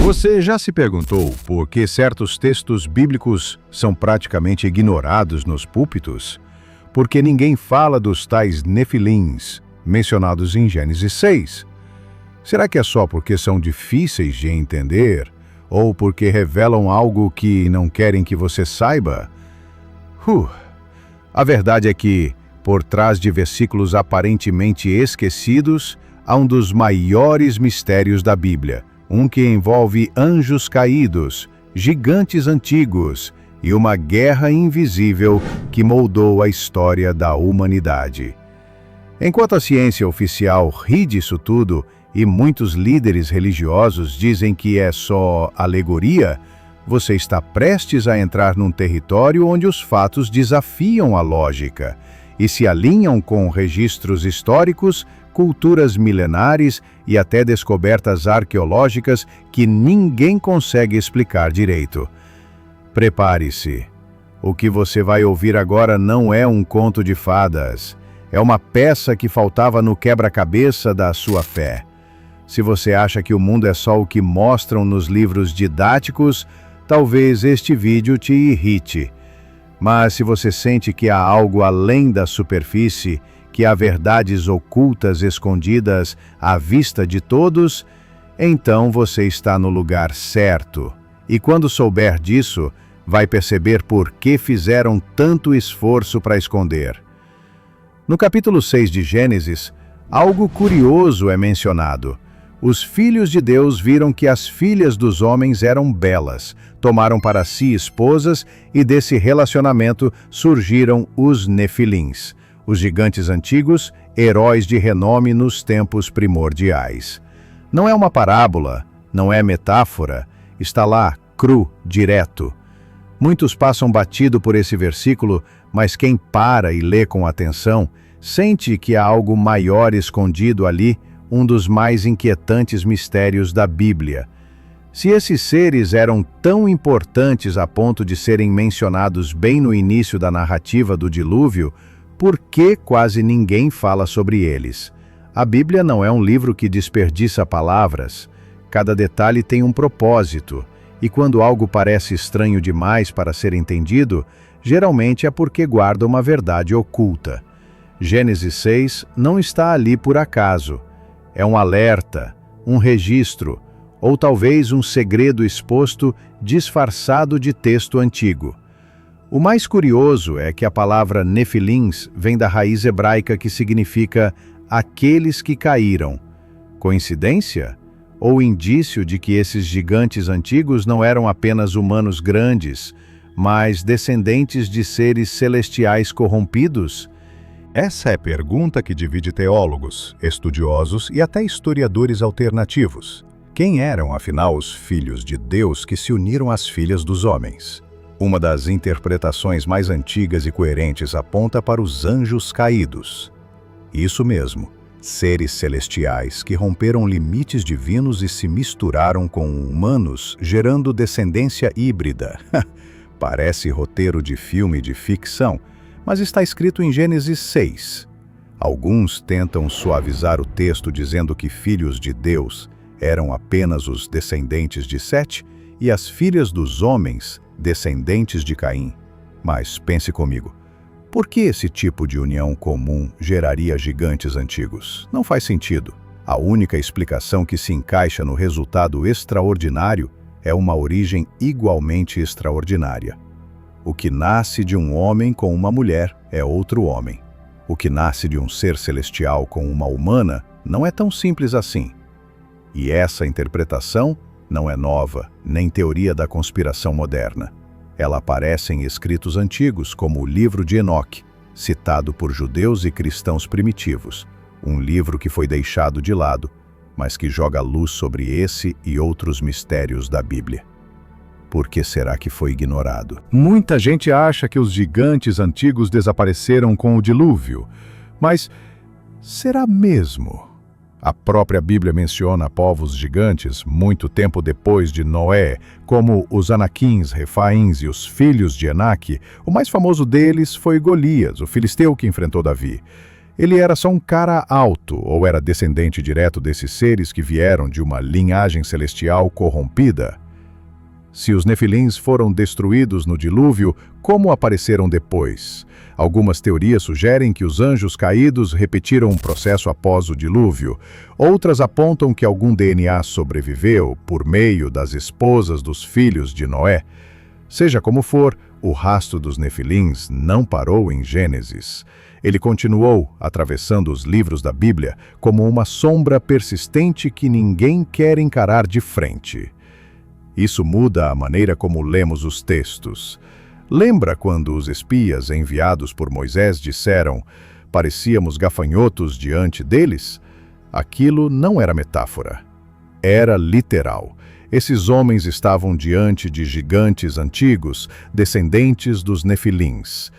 Você já se perguntou por que certos textos bíblicos são praticamente ignorados nos púlpitos? Porque ninguém fala dos tais nefilins, mencionados em Gênesis 6. Será que é só porque são difíceis de entender? Ou porque revelam algo que não querem que você saiba? A verdade é que, por trás de versículos aparentemente esquecidos, há um dos maiores mistérios da Bíblia, um que envolve anjos caídos, gigantes antigos e uma guerra invisível que moldou a história da humanidade. Enquanto a ciência oficial ri disso tudo e muitos líderes religiosos dizem que é só alegoria, você está prestes a entrar num território onde os fatos desafiam a lógica e se alinham com registros históricos, culturas milenares e até descobertas arqueológicas que ninguém consegue explicar direito. Prepare-se. O que você vai ouvir agora não é um conto de fadas. É uma peça que faltava no quebra-cabeça da sua fé. Se você acha que o mundo é só o que mostram nos livros didáticos, talvez este vídeo te irrite. Mas se você sente que há algo além da superfície, que há verdades ocultas escondidas à vista de todos, então você está no lugar certo. E quando souber disso, vai perceber por que fizeram tanto esforço para esconder. No capítulo 6 de Gênesis, algo curioso é mencionado. Os filhos de Deus viram que as filhas dos homens eram belas, tomaram para si esposas e desse relacionamento surgiram os nefilins, os gigantes antigos, heróis de renome nos tempos primordiais. Não é uma parábola, não é metáfora, está lá, cru, direto. Muitos passam batido por esse versículo, mas quem para e lê com atenção, sente que há algo maior escondido ali, um dos mais inquietantes mistérios da Bíblia. Se esses seres eram tão importantes a ponto de serem mencionados bem no início da narrativa do dilúvio, por que quase ninguém fala sobre eles? A Bíblia não é um livro que desperdiça palavras. Cada detalhe tem um propósito, e quando algo parece estranho demais para ser entendido, geralmente é porque guarda uma verdade oculta. Gênesis 6 não está ali por acaso. É um alerta, um registro, ou talvez um segredo exposto disfarçado de texto antigo. O mais curioso é que a palavra nefilins vem da raiz hebraica que significa aqueles que caíram. Coincidência? Ou indício de que esses gigantes antigos não eram apenas humanos grandes, mas descendentes de seres celestiais corrompidos? Essa é a pergunta que divide teólogos, estudiosos e até historiadores alternativos. Quem eram, afinal, os filhos de Deus que se uniram às filhas dos homens? Uma das interpretações mais antigas e coerentes aponta para os anjos caídos. Isso mesmo, seres celestiais que romperam limites divinos e se misturaram com humanos, gerando descendência híbrida. Parece roteiro de filme de ficção, mas está escrito em Gênesis 6. Alguns tentam suavizar o texto dizendo que filhos de Deus eram apenas os descendentes de Sete e as filhas dos homens, descendentes de Caim. Mas pense comigo, por que esse tipo de união comum geraria gigantes antigos? Não faz sentido. A única explicação que se encaixa no resultado extraordinário é uma origem igualmente extraordinária. O que nasce de um homem com uma mulher é outro homem. O que nasce de um ser celestial com uma humana não é tão simples assim. E essa interpretação não é nova, nem teoria da conspiração moderna. Ela aparece em escritos antigos, como o livro de Enoque, citado por judeus e cristãos primitivos, um livro que foi deixado de lado, mas que joga luz sobre esse e outros mistérios da Bíblia. Por que será que foi ignorado? Muita gente acha que os gigantes antigos desapareceram com o dilúvio, mas será mesmo? A própria Bíblia menciona povos gigantes muito tempo depois de Noé, como os Anaquins, Refaíns e os filhos de Enaque. O mais famoso deles foi Golias, o filisteu que enfrentou Davi. Ele era só um cara alto, ou era descendente direto desses seres que vieram de uma linhagem celestial corrompida? Se os Nefilins foram destruídos no dilúvio, como apareceram depois? Algumas teorias sugerem que os anjos caídos repetiram um processo após o dilúvio. Outras apontam que algum DNA sobreviveu por meio das esposas dos filhos de Noé. Seja como for, o rastro dos Nefilins não parou em Gênesis. Ele continuou atravessando os livros da Bíblia como uma sombra persistente que ninguém quer encarar de frente. Isso muda a maneira como lemos os textos. Lembra quando os espias enviados por Moisés disseram: "Parecíamos gafanhotos diante deles"? Aquilo não era metáfora. Era literal. Esses homens estavam diante de gigantes antigos, descendentes dos Nefilins.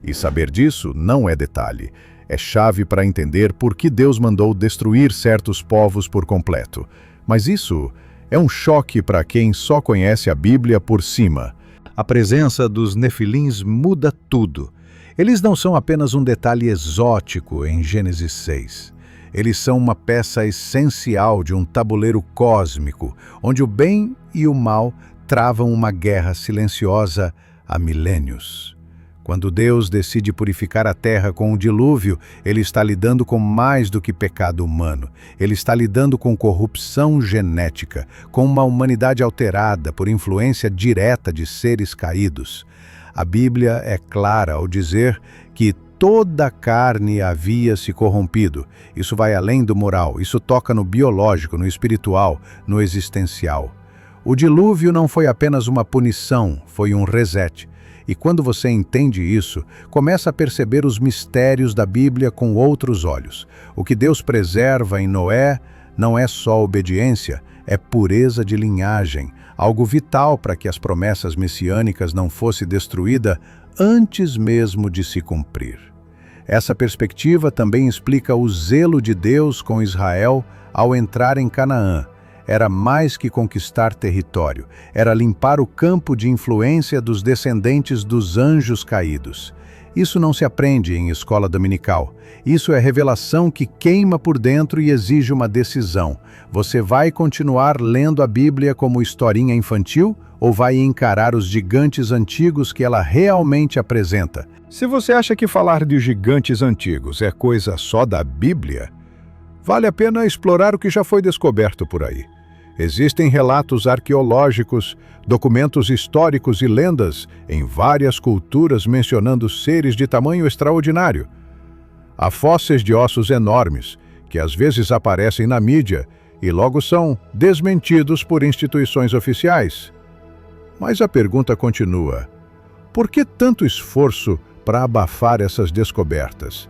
E saber disso não é detalhe. É chave para entender por que Deus mandou destruir certos povos por completo. Mas isso é um choque para quem só conhece a Bíblia por cima. A presença dos Nefilins muda tudo. Eles não são apenas um detalhe exótico em Gênesis 6. Eles são uma peça essencial de um tabuleiro cósmico, onde o bem e o mal travam uma guerra silenciosa há milênios. Quando Deus decide purificar a terra com o dilúvio, Ele está lidando com mais do que pecado humano. Ele está lidando com corrupção genética, com uma humanidade alterada por influência direta de seres caídos. A Bíblia é clara ao dizer que toda a carne havia se corrompido. Isso vai além do moral, isso toca no biológico, no espiritual, no existencial. O dilúvio não foi apenas uma punição, foi um reset. E quando você entende isso, começa a perceber os mistérios da Bíblia com outros olhos. O que Deus preserva em Noé não é só obediência, é pureza de linhagem, algo vital para que as promessas messiânicas não fossem destruídas antes mesmo de se cumprir. Essa perspectiva também explica o zelo de Deus com Israel ao entrar em Canaã. Era mais que conquistar território, era limpar o campo de influência dos descendentes dos anjos caídos. Isso não se aprende em escola dominical. Isso é revelação que queima por dentro e exige uma decisão. Você vai continuar lendo a Bíblia como historinha infantil ou vai encarar os gigantes antigos que ela realmente apresenta? Se você acha que falar de gigantes antigos é coisa só da Bíblia, vale a pena explorar o que já foi descoberto por aí. Existem relatos arqueológicos, documentos históricos e lendas em várias culturas mencionando seres de tamanho extraordinário. Há fósseis de ossos enormes, que às vezes aparecem na mídia e logo são desmentidos por instituições oficiais. Mas a pergunta continua: por que tanto esforço para abafar essas descobertas?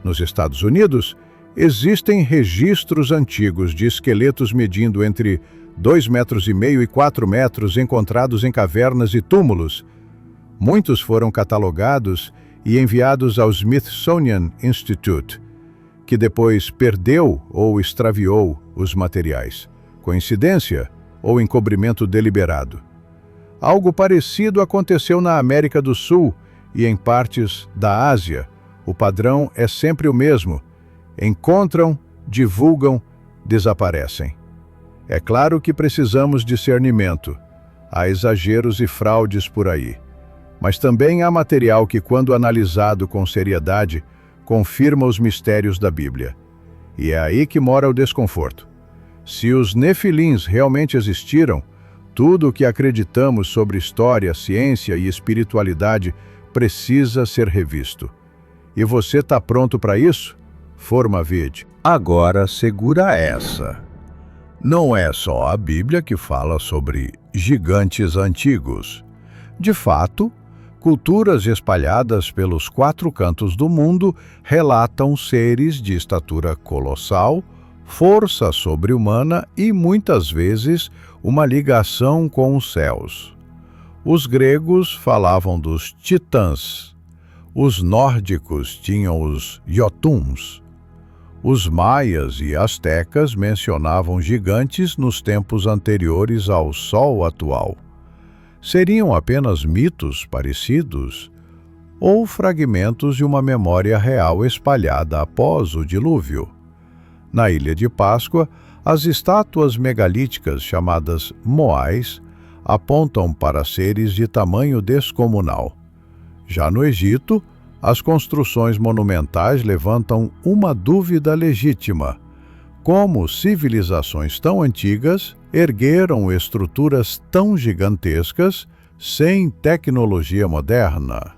Nos Estados Unidos, existem registros antigos de esqueletos medindo entre 2,5 metros e 4 metros encontrados em cavernas e túmulos. Muitos foram catalogados e enviados ao Smithsonian Institute, que depois perdeu ou extraviou os materiais. Coincidência ou encobrimento deliberado? Algo parecido aconteceu na América do Sul e em partes da Ásia. O padrão é sempre o mesmo. Encontram, divulgam, desaparecem. É claro que precisamos de discernimento. Há exageros e fraudes por aí. Mas também há material que, quando analisado com seriedade, confirma os mistérios da Bíblia. E é aí que mora o desconforto. Se os Nefilins realmente existiram, tudo o que acreditamos sobre história, ciência e espiritualidade precisa ser revisto. E você está pronto para isso? Forma vide. Agora segura essa. Não é só a Bíblia que fala sobre gigantes antigos. De fato, culturas espalhadas pelos 4 cantos do mundo relatam seres de estatura colossal, força sobre-humana e, muitas vezes, uma ligação com os céus. Os gregos falavam dos titãs. Os nórdicos tinham os Iotuns. Os maias e astecas mencionavam gigantes nos tempos anteriores ao Sol atual. Seriam apenas mitos parecidos? ou fragmentos de uma memória real espalhada após o dilúvio. Na Ilha de Páscoa, as estátuas megalíticas chamadas moais apontam para seres de tamanho descomunal. Já no Egito, as construções monumentais levantam uma dúvida legítima: como civilizações tão antigas ergueram estruturas tão gigantescas sem tecnologia moderna?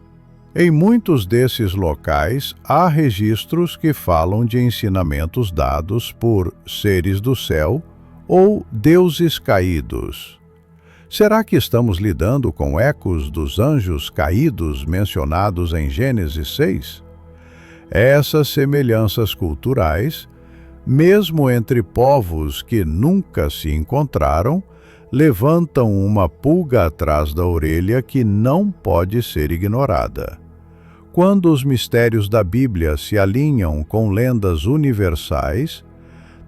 Em muitos desses locais, há registros que falam de ensinamentos dados por seres do céu ou deuses caídos. Será que estamos lidando com ecos dos anjos caídos mencionados em Gênesis 6? Essas semelhanças culturais, mesmo entre povos que nunca se encontraram, levantam uma pulga atrás da orelha que não pode ser ignorada. Quando os mistérios da Bíblia se alinham com lendas universais,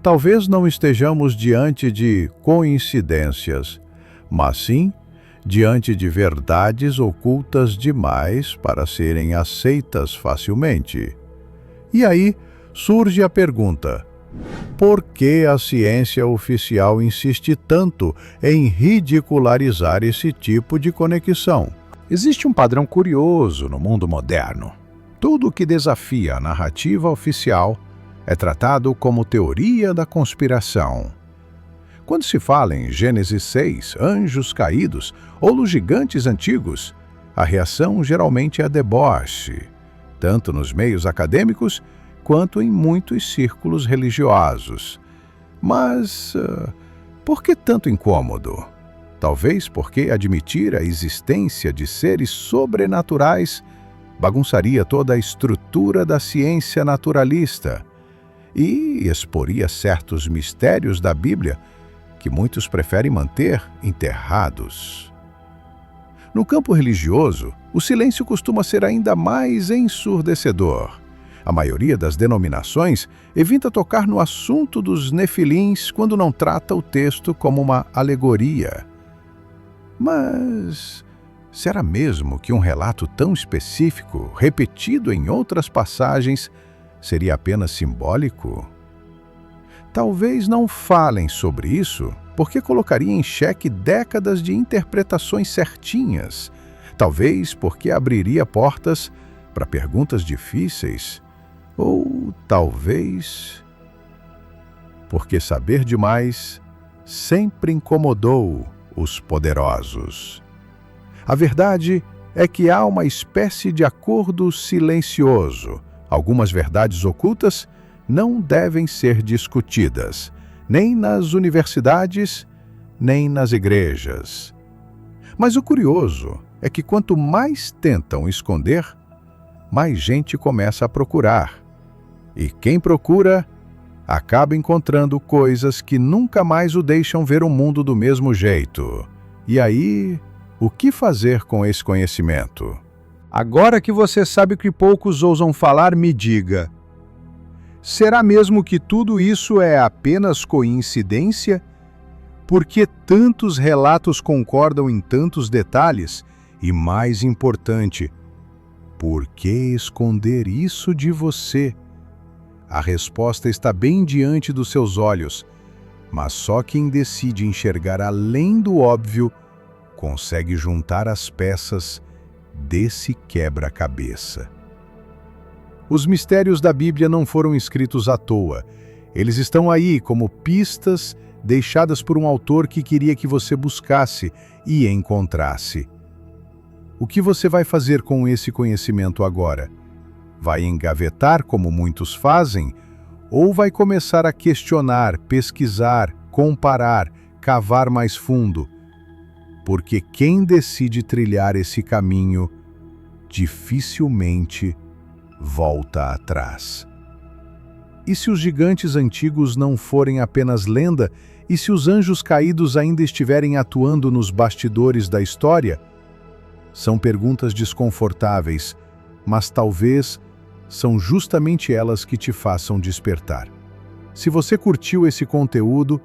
talvez não estejamos diante de coincidências, mas sim diante de verdades ocultas demais para serem aceitas facilmente. E aí surge a pergunta: por que a ciência oficial insiste tanto em ridicularizar esse tipo de conexão? Existe um padrão curioso no mundo moderno. Tudo que desafia a narrativa oficial é tratado como teoria da conspiração. Quando se fala em Gênesis 6, anjos caídos ou nos gigantes antigos, a reação geralmente é deboche, tanto nos meios acadêmicos quanto em muitos círculos religiosos. Mas por que tanto incômodo? Talvez porque admitir a existência de seres sobrenaturais bagunçaria toda a estrutura da ciência naturalista e exporia certos mistérios da Bíblia que muitos preferem manter enterrados. No campo religioso, o silêncio costuma ser ainda mais ensurdecedor. A maioria das denominações evita tocar no assunto dos nefilins quando não trata o texto como uma alegoria. Mas será mesmo que um relato tão específico, repetido em outras passagens, seria apenas simbólico? Talvez não falem sobre isso porque colocaria em xeque décadas de interpretações certinhas. Talvez porque abriria portas para perguntas difíceis. Ou talvez porque saber demais sempre incomodou os poderosos. A verdade é que há uma espécie de acordo silencioso. Algumas verdades ocultas não devem ser discutidas, nem nas universidades, nem nas igrejas. Mas o curioso é que quanto mais tentam esconder, mais gente começa a procurar. E quem procura acaba encontrando coisas que nunca mais o deixam ver o mundo do mesmo jeito. E aí, o que fazer com esse conhecimento? Agora que você sabe o que poucos ousam falar, me diga: será mesmo que tudo isso é apenas coincidência? Por que tantos relatos concordam em tantos detalhes? E mais importante, por que esconder isso de você? A resposta está bem diante dos seus olhos, mas só quem decide enxergar além do óbvio consegue juntar as peças desse quebra-cabeça. Os mistérios da Bíblia não foram escritos à toa. Eles estão aí como pistas deixadas por um autor que queria que você buscasse e encontrasse. O que você vai fazer com esse conhecimento agora? Vai engavetar como muitos fazem? Ou vai começar a questionar, pesquisar, comparar, cavar mais fundo? Porque quem decide trilhar esse caminho dificilmente volta atrás. E se os gigantes antigos não forem apenas lenda? E se os anjos caídos ainda estiverem atuando nos bastidores da história? São perguntas desconfortáveis, mas talvez são justamente elas que te façam despertar. Se você curtiu esse conteúdo,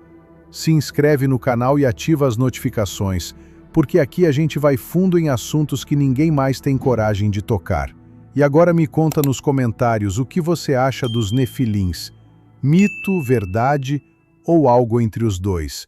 se inscreve no canal e ativa as notificações, porque aqui a gente vai fundo em assuntos que ninguém mais tem coragem de tocar. E agora me conta nos comentários o que você acha dos nefilins. Mito, verdade ou algo entre os dois?